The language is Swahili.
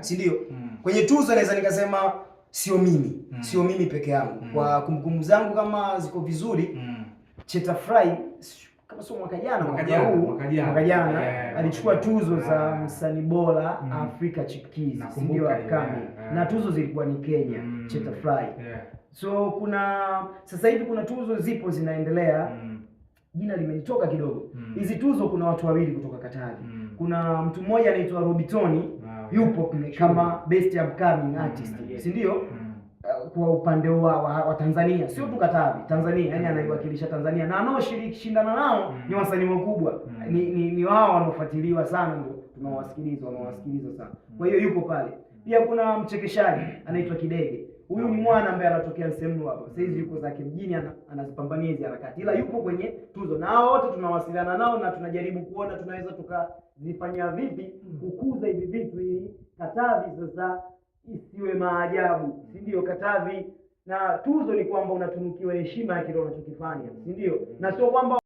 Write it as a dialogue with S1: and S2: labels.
S1: si ndio? Kwenye tuzo naweza nikasema sio mimi, sio mimi peke yangu. Kwa kumbukumbu zangu kama ziko vizuri, Cheta Fry kama sio mwaka jana alichukua tuzo za msanii bora Afrika Chipukizi, si ndio? Na tuzo zilikuwa ni Kenya, Cheta Fry. So sasa hivi kuna tuzo zipo zinaendelea. Jina limenitoka kidogo. Hizi tuzo kuna watu wawili kutoka Katavi. Kuna mtu mmoja anaitwa Robitoni, yupo kama best upcoming artist, si ndio? Kwa upande wa Tanzania, sio tu Katavi, Tanzania, yani anaiwakilisha Tanzania, na anaoshindana nao ni wasanii wakubwa, ni wao wanaofuatiliwa sana, ndio tunawasikiliza sana. Kwa hiyo yuko pale. Pia kuna mchekeshaji anaitwa Kidege. Huyu ni mwana ambaye anatokea sehemu hapo. Sasa hizi yuko zake mjini, anazipambania hizi harakati. Ila yupo kwenye tuzo. Na hao wote tunawasiliana nao na tunajaribu kuona tunaweza tukazifanyia vipi kukuza hivi vitu ili Katavi sasa isiwe maajabu. Si ndio? Katavi na tuzo ni kwamba unatunukiwa heshima ya kile unachokifanya. Si ndio? Na sio kwamba